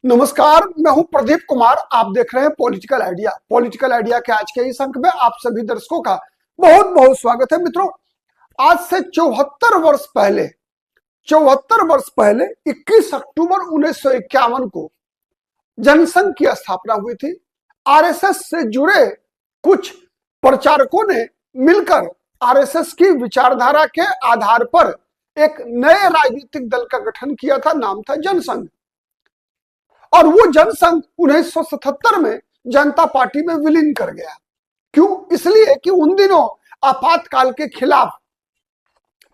नमस्कार, मैं हूं प्रदीप कुमार। आप देख रहे हैं पॉलिटिकल आइडिया। पॉलिटिकल आइडिया के आज के इस अंक में आप सभी दर्शकों का बहुत बहुत स्वागत है। मित्रों, आज से 74 वर्ष पहले 21 अक्टूबर 1951 को जनसंघ की स्थापना हुई थी। आरएसएस से जुड़े कुछ प्रचारकों ने मिलकर आरएसएस की विचारधारा के आधार पर एक नए राजनीतिक दल का गठन किया था। नाम था जनसंघ। और वो जनसंघ 1977 में जनता पार्टी में विलीन कर गया। क्यों? इसलिए कि उन दिनों आपातकाल के खिलाफ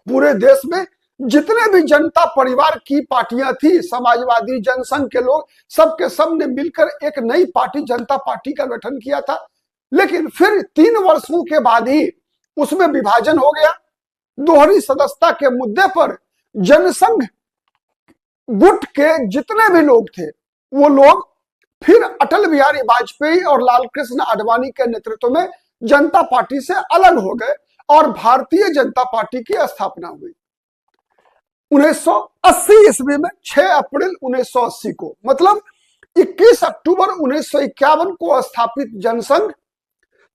पूरे देश में जितने भी जनता परिवार की पार्टियां थी, समाजवादी, जनसंघ के लोग, सबके सब ने मिलकर एक नई पार्टी जनता पार्टी का गठन किया था। लेकिन फिर 3 वर्षों के बाद ही उसमें विभाजन हो गया। दोहरी सदस्यता के मुद्दे पर जनसंघ गुट के जितने भी लोग थे वो लोग फिर अटल बिहारी वाजपेयी और लालकृष्ण आडवाणी के नेतृत्व में जनता पार्टी से अलग हो गए और भारतीय जनता पार्टी की स्थापना हुई 1980 ईस्वी में। 6 अप्रैल 1980 को, मतलब 21 अक्टूबर 1951 को स्थापित जनसंघ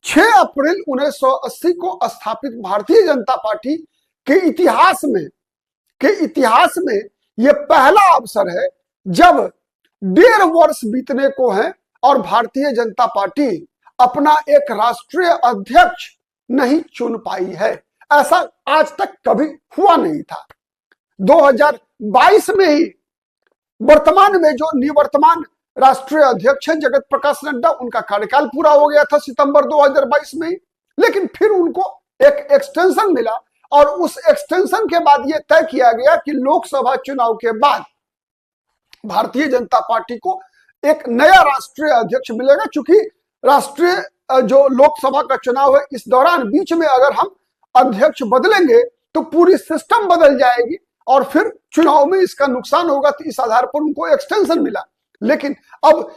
6 अप्रैल 1980 को स्थापित भारतीय जनता पार्टी के इतिहास में यह पहला अवसर है जब 1.5 वर्ष बीतने को है और भारतीय जनता पार्टी अपना एक राष्ट्रीय अध्यक्ष नहीं चुन पाई है। ऐसा आज तक कभी हुआ नहीं था। 2022 में ही वर्तमान में जो निवर्तमान राष्ट्रीय अध्यक्ष है जगत प्रकाश नड्डा, उनका कार्यकाल पूरा हो गया था सितंबर 2022 में ही। लेकिन फिर उनको एक एक्सटेंशन मिला और उस एक्सटेंशन के बाद यह तय किया गया कि लोकसभा चुनाव के बाद भारतीय जनता पार्टी को एक नया राष्ट्रीय अध्यक्ष मिलेगा। चूंकि राष्ट्रीय जो लोकसभा का चुनाव है, इस दौरान बीच में अगर हम अध्यक्ष बदलेंगे तो पूरी सिस्टम बदल जाएगी और फिर चुनाव में इसका नुकसान होगा। तो इस आधार पर उनको एक्सटेंशन मिला। लेकिन अब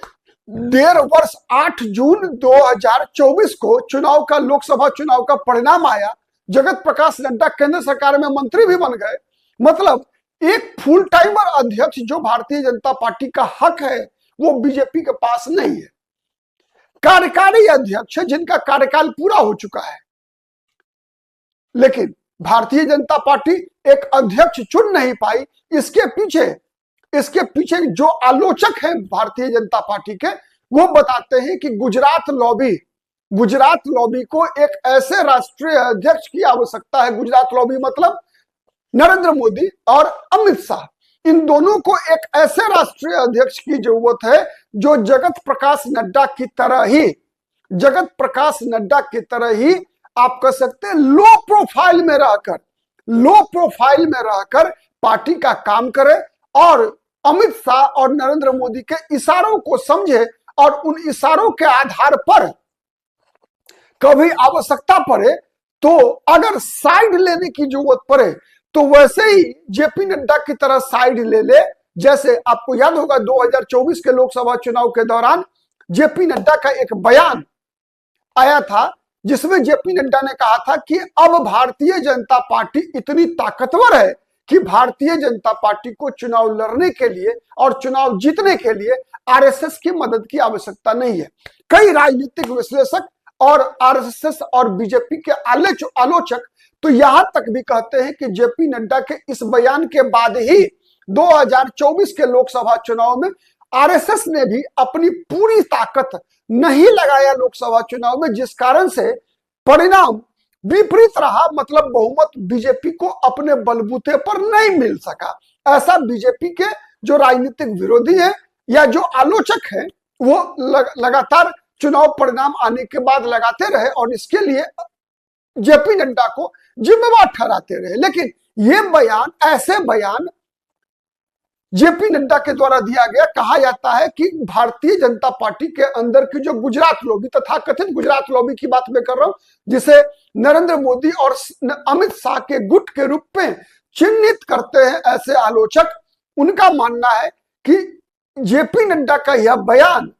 1.5 वर्ष 8 जून 2024 को चुनाव का, लोकसभा चुनाव का परिणाम आया। जगत प्रकाश नड्डा केंद्र सरकार में मंत्री भी बन गए। मतलब एक फुल टाइमर अध्यक्ष जो भारतीय जनता पार्टी का हक है वो बीजेपी के पास नहीं है। कार्यकारी अध्यक्ष जिनका कार्यकाल पूरा हो चुका है, लेकिन भारतीय जनता पार्टी एक अध्यक्ष चुन नहीं पाई। इसके पीछे जो आलोचक हैं भारतीय जनता पार्टी के, वो बताते हैं कि गुजरात लॉबी को एक ऐसे राष्ट्रीय अध्यक्ष की आवश्यकता है। गुजरात लॉबी मतलब नरेंद्र मोदी और अमित शाह, इन दोनों को एक ऐसे राष्ट्रीय अध्यक्ष की जरूरत है जो जगत प्रकाश नड्डा की तरह ही आप कह सकते हैं लो प्रोफाइल में रहकर पार्टी का काम करे और अमित शाह और नरेंद्र मोदी के इशारों को समझे और उन इशारों के आधार पर कभी आवश्यकता पड़े तो अगर साइड लेने की जरूरत पड़े तो वैसे ही जेपी नड्डा की तरह साइड ले ले। जैसे आपको याद होगा 2024 के लोकसभा चुनाव के दौरान जेपी नड्डा का एक बयान आया था जिसमें जेपी नड्डा ने कहा था कि अब भारतीय जनता पार्टी इतनी ताकतवर है कि भारतीय जनता पार्टी को चुनाव लड़ने के लिए और चुनाव जीतने के लिए आरएसएस की मदद की आवश्यकता नहीं है। कई राजनीतिक विश्लेषक और आरएसएस और बीजेपी के आलोचक तो यहां तक भी कहते हैं कि जेपी नड्डा के इस बयान के बाद ही 2024 के लोकसभा चुनाव में आरएसएस ने भी अपनी पूरी ताकत नहीं लगाया लोकसभा चुनाव में, जिस कारण से परिणाम विपरीत रहा। मतलब बहुमत बीजेपी को अपने बलबूते पर नहीं मिल सका। ऐसा बीजेपी के जो राजनीतिक विरोधी है या जो आलोचक है वो लगातार चुनाव परिणाम आने के बाद लगाते रहे और इसके लिए जेपी नड्डा को जिम्मेवार ठहराते रहे। लेकिन ये ऐसे बयान जेपी नड्डा के द्वारा दिया गया। कहा जाता है कि भारतीय जनता पार्टी के अंदर की जो गुजरात लॉबी, तथा कथित गुजरात लॉबी की बात मैं कर रहा हूं, जिसे नरेंद्र मोदी और अमित शाह के गुट के रूप में चिन्हित करते हैं ऐसे आलोचक, उनका मानना है कि जेपी नड्डा का यह बयान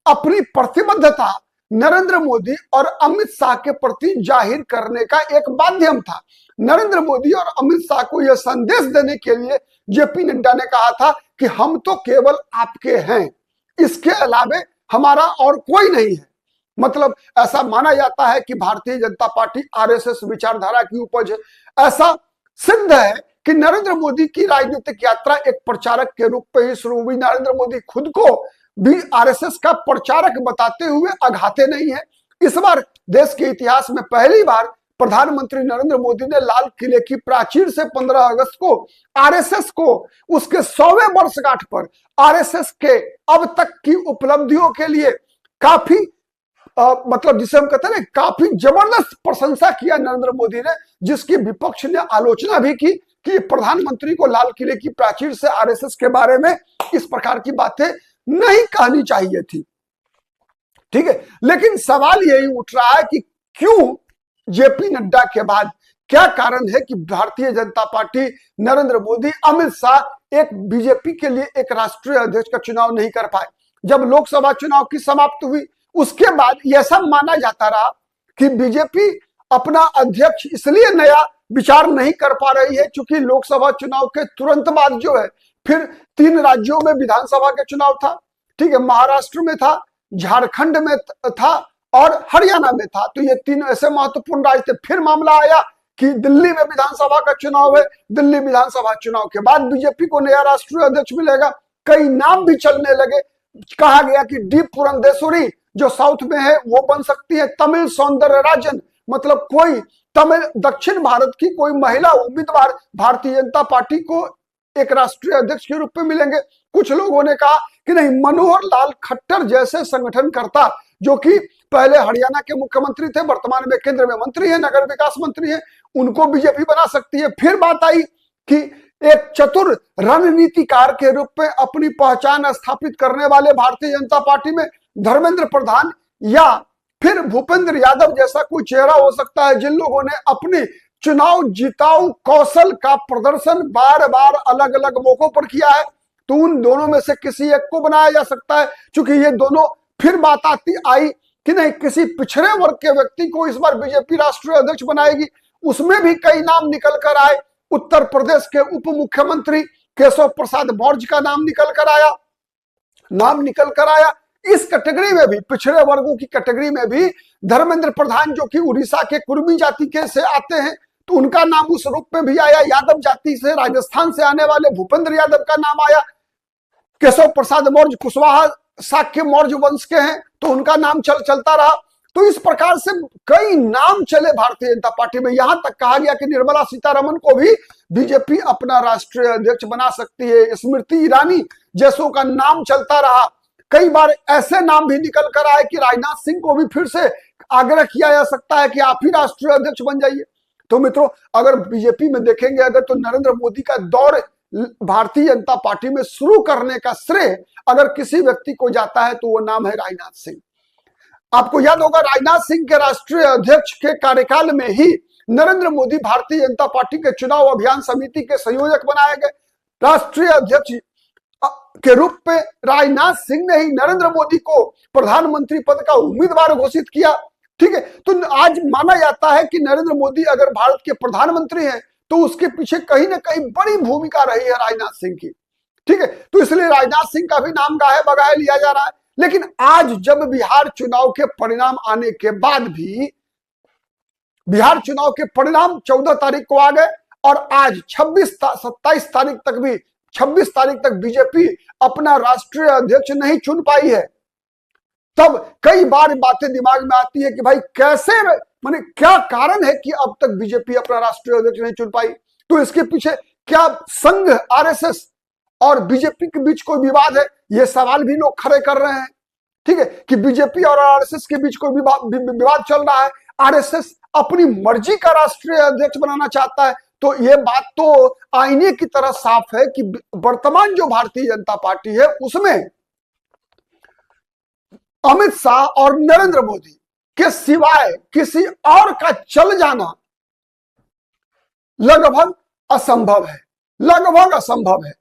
अपनी प्रतिबद्धता नरेंद्र मोदी और अमित शाह के प्रति जाहिर करने का एक माध्यम था। नरेंद्र मोदी और अमित शाह को यह संदेश देने के लिए जेपी नड्डा ने कहा था कि हम तो केवल आपके हैं, इसके अलावे हमारा और कोई नहीं है। मतलब ऐसा माना जाता है कि भारतीय जनता पार्टी आरएसएस विचारधारा की उपज है। ऐसा सिद्ध है कि नरेंद्र मोदी की राजनीतिक यात्रा एक प्रचारक के रूप में ही शुरू हुई। नरेंद्र मोदी खुद को भी आरएसएस का प्रचारक बताते हुए अघाते नहीं है। इस बार देश के इतिहास में पहली बार प्रधानमंत्री नरेंद्र मोदी ने लाल किले की प्राचीर से 15 अगस्त को आरएसएस को उसके 100वें वर्षगांठ पर आरएसएस के अब तक की उपलब्धियों के लिए काफी मतलब जिसे हम कहते हैं ना, काफी जबरदस्त प्रशंसा किया नरेंद्र मोदी ने, जिसकी विपक्ष ने आलोचना भी की कि प्रधानमंत्री को लाल किले की प्राचीर से आरएसएस के बारे में इस प्रकार की बातें नहीं कहनी चाहिए थी। ठीक है, लेकिन सवाल यही उठ रहा है कि क्यों जेपी नड्डा के बाद क्या कारण है कि भारतीय जनता पार्टी, नरेंद्र मोदी, अमित शाह एक बीजेपी के लिए एक राष्ट्रीय अध्यक्ष का चुनाव नहीं कर पाए। जब लोकसभा चुनाव की समाप्ति हुई उसके बाद यह सब माना जाता रहा कि बीजेपी अपना अध्यक्ष इसलिए नया विचार नहीं कर पा रही है क्योंकि लोकसभा चुनाव के तुरंत बाद जो है फिर 3 राज्यों में विधानसभा के चुनाव था। ठीक है, महाराष्ट्र में था, झारखंड में था और हरियाणा में था। तो ये 3 ऐसे महत्वपूर्ण राज्य थे। फिर मामला आया कि दिल्ली में विधानसभा का चुनाव है। दिल्ली विधानसभा चुनाव के बाद बीजेपी को नया राष्ट्रीय अध्यक्ष मिलेगा। कई नाम भी चलने लगे। कहा गया कि डी पुरंदेश्वरी जो साउथ में है वो बन सकती है। तमिल सौंदरराजन, मतलब कोई तमिल दक्षिण भारत की कोई महिला उम्मीदवार भारतीय जनता पार्टी को एक राष्ट्रीय अध्यक्ष के रूप में मिलेंगे। कुछ लोगों ने कहा कि नहीं, मनोहर लाल खट्टर जैसे संगठनकर्ता जो कि पहले हरियाणा के मुख्यमंत्री थे, वर्तमान में केंद्र में मंत्री हैं, नगर विकास मंत्री हैं, उनको बीजेपी बना सकती है। फिर बात आई कि एक चतुर रणनीतिकार के रूप में अपनी पहचान स्थापित करने वाले भारतीय जनता पार्टी में धर्मेंद्र प्रधान या फिर भूपेंद्र यादव जैसा कोई चेहरा हो सकता है, जिन लोगों ने अपने चुनाव जिताऊ कौशल का प्रदर्शन बार बार अलग अलग मौकों पर किया है। तो उन दोनों में से किसी एक को बनाया जा सकता है, क्योंकि ये दोनों। फिर बात आई कि नहीं, किसी पिछड़े वर्ग के व्यक्ति को इस बार बीजेपी राष्ट्रीय अध्यक्ष बनाएगी। उसमें भी कई नाम निकल कर आए। उत्तर प्रदेश के उप मुख्यमंत्री केशव प्रसाद मौर्य का नाम निकल कर आया। इस कैटेगरी में भी, पिछड़े वर्गों की कैटेगरी में भी धर्मेंद्र प्रधान जो कि उड़ीसा के कुर्मी जाति के से आते हैं, तो उनका नाम उस रूप में भी आया। यादव जाति से राजस्थान से आने वाले भूपेंद्र यादव का नाम आया। केशव प्रसाद मौर्य कुशवाहा शाक्य मौर्य वंश के हैं, तो उनका नाम चलता रहा। तो इस प्रकार से कई नाम चले भारतीय जनता पार्टी में। यहां तक कहा गया कि निर्मला सीतारमण को भी बीजेपी अपना राष्ट्रीय अध्यक्ष बना सकती है। स्मृति ईरानी जैसों का नाम चलता रहा। कई बार ऐसे नाम भी निकल कर आए कि राजनाथ सिंह को भी फिर से आग्रह किया जा सकता है कि आप ही राष्ट्रीय अध्यक्ष बन जाइए। तो मित्रों, अगर बीजेपी में देखेंगे अगर, तो नरेंद्र मोदी का दौर भारतीय जनता पार्टी में शुरू करने का श्रेय अगर किसी व्यक्ति को जाता है तो वो नाम है राजनाथ सिंह। आपको याद होगा, राजनाथ सिंह के राष्ट्रीय अध्यक्ष के कार्यकाल में ही नरेंद्र मोदी भारतीय जनता पार्टी के चुनाव अभियान समिति के संयोजक बनाए गए। राष्ट्रीय अध्यक्ष के रूप में राजनाथ सिंह ने ही नरेंद्र मोदी को प्रधानमंत्री पद का उम्मीदवार घोषित किया। ठीक है, तो आज माना जाता है कि नरेंद्र मोदी अगर भारत के प्रधानमंत्री हैं तो उसके पीछे कहीं ना कहीं बड़ी भूमिका रही है राजनाथ सिंह की। ठीक है, तो इसलिए राजनाथ सिंह का भी नाम गाहे बगाहे लिया जा रहा है। लेकिन आज जब बिहार चुनाव के परिणाम आने के बाद भी, बिहार चुनाव के परिणाम 14 तारीख को आ गए और आज 27 तारीख तक भी, 26 तारीख तक बीजेपी अपना राष्ट्रीय अध्यक्ष नहीं चुन पाई है। तब कई बार बातें दिमाग में आती है कि भाई कैसे, माने क्या कारण है कि अब तक बीजेपी अपना राष्ट्रीय अध्यक्ष नहीं चुन पाई। तो इसके पीछे क्या संघ आरएसएस और बीजेपी के बीच कोई विवाद है, ये सवाल भी लोग खड़े कर रहे हैं। ठीक है, कि बीजेपी और आरएसएस के बीच कोई विवाद चल रहा है, आरएसएस अपनी मर्जी का राष्ट्रीय अध्यक्ष बनाना चाहता है। तो ये बात तो आईने की तरह साफ है कि वर्तमान जो भारतीय जनता पार्टी है उसमें अमित शाह और नरेंद्र मोदी के सिवाय किसी और का चल जाना लगभग असंभव है।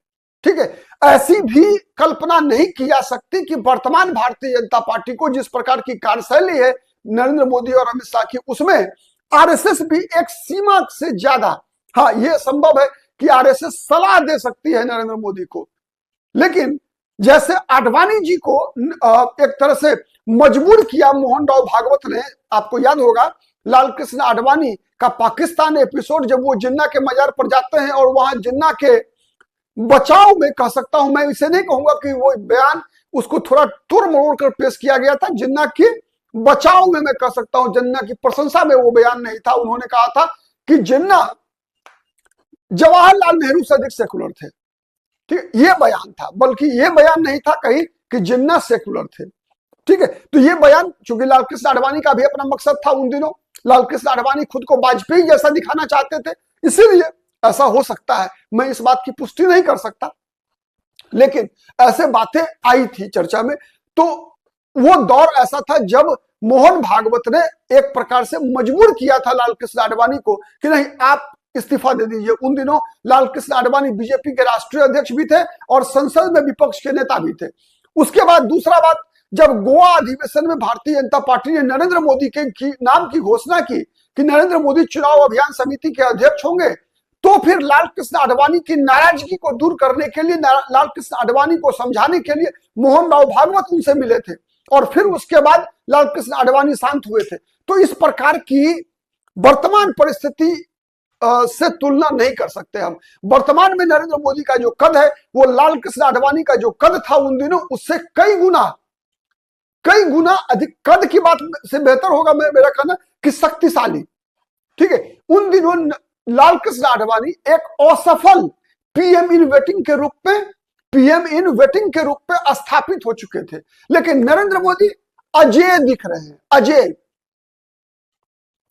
ठीक है, ऐसी भी कल्पना नहीं की जा सकती कि वर्तमान भारतीय जनता पार्टी को जिस प्रकार की कार्यशैली है नरेंद्र मोदी और अमित शाह की, उसमें आरएसएस भी एक सीमा से ज्यादा, हाँ ये संभव है कि आरएसएस सलाह दे सकती है नरेंद्र मोदी को, लेकिन जैसे आडवाणी जी को एक तरह से मजबूर किया मोहन राव भागवत ने। आपको याद होगा लाल कृष्ण आडवाणी का पाकिस्तान एपिसोड, जब वो जिन्ना के मजार पर जाते हैं और वहां जिन्ना के बचाव में, कह सकता हूं मैं, इसे नहीं कहूंगा कि वो बयान उसको थोड़ा तोड़ मरोड़ कर पेश किया गया था, जिन्ना के बचाव में मैं कह सकता हूं, जिन्ना की प्रशंसा में वो बयान नहीं था। उन्होंने कहा था कि जिन्ना जवाहरलाल नेहरू से अधिक सेकुलर थे। ठीक, ये बयान था, बल्कि ये बयान नहीं था कहीं कि जिन्ना सेकुलर थे। ठीक है, तो ये बयान, चूंकि लाल कृष्ण आडवाणी का भी अपना मकसद था उन दिनों, लाल कृष्ण आडवाणी खुद को वाजपेयी जैसा दिखाना चाहते थे, इसीलिए ऐसा हो सकता है, मैं इस बात की पुष्टि नहीं कर सकता, लेकिन ऐसे बातें आई थी चर्चा में। तो वो दौर ऐसा था जब मोहन भागवत ने एक प्रकार से मजबूर किया था लाल कृष्ण आडवाणी को कि नहीं, आप इस्तीफा दे दीजिए। उन दिनों लाल कृष्ण आडवाणी बीजेपी के राष्ट्रीय अध्यक्ष भी थे और संसद में विपक्ष के नेता भी थे। उसके बाद दूसरा बात, जब गोवा अधिवेशन में भारतीय जनता पार्टी ने नरेंद्र मोदी के नाम की घोषणा की कि नरेंद्र मोदी चुनाव अभियान समिति के अध्यक्ष होंगे, तो फिर लाल कृष्ण आडवाणी की नाराजगी को दूर करने के लिए, लाल कृष्ण आडवाणी को समझाने के लिए मोहन राव भागवत उनसे मिले थे और फिर उसके बाद लाल कृष्ण आडवाणी शांत हुए थे। तो इस प्रकार की वर्तमान परिस्थिति से तुलना नहीं कर सकते हम। वर्तमान में नरेंद्र मोदी का जो कद है वो लाल कृष्ण आडवाणी का जो कद था उन दिनों, उससे कई गुना अधिक, कद की बात से बेहतर होगा मेरा कहना कि शक्तिशाली। ठीक है, उन दिनों लाल कृष्ण आडवाणी एक असफल पीएम इन वेटिंग के रूप में स्थापित हो चुके थे, लेकिन नरेंद्र मोदी अजेय दिख रहे हैं, अजेय,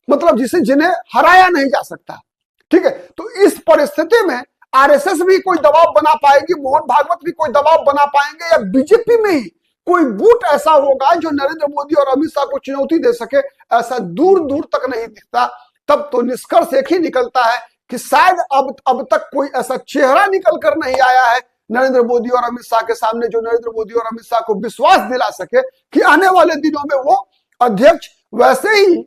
मतलब जिन्हें हराया नहीं जा सकता। ठीक है, तो इस परिस्थिति में आरएसएस भी कोई दबाव बना पाएगी, मोहन भागवत भी कोई दबाव बना पाएंगे, या बीजेपी में ही कोई गुट ऐसा होगा जो नरेंद्र मोदी और अमित शाह को चुनौती दे सके, ऐसा दूर दूर तक नहीं दिखता। तब तो निष्कर्ष एक ही निकलता है कि शायद अब तक कोई ऐसा चेहरा निकल कर नहीं आया है नरेंद्र मोदी और अमित शाह के सामने जो नरेंद्र मोदी और अमित शाह को विश्वास दिला सके कि आने वाले दिनों में वो अध्यक्ष वैसे ही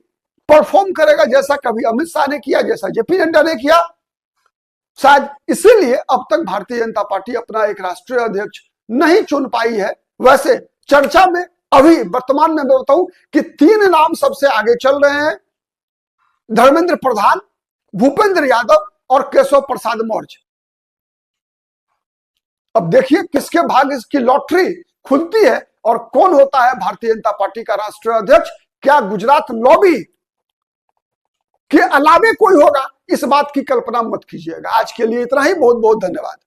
परफॉर्म करेगा जैसा कभी अमित शाह ने किया, जैसा जेपी नड्डा ने किया। शायद इसीलिए अब तक भारतीय जनता पार्टी अपना एक राष्ट्रीय अध्यक्ष नहीं चुन पाई है। वैसे चर्चा में अभी वर्तमान में मैं बताऊं कि 3 नाम सबसे आगे चल रहे हैं, धर्मेंद्र प्रधान, भूपेंद्र यादव और केशव प्रसाद मौर्य। अब देखिए किसके भाग्य की लॉटरी खुलती है और कौन होता है भारतीय जनता पार्टी का राष्ट्रीय अध्यक्ष। क्या गुजरात लॉबी के अलावे कोई होगा, इस बात की कल्पना मत कीजिएगा। आज के लिए इतना ही, बहुत बहुत धन्यवाद।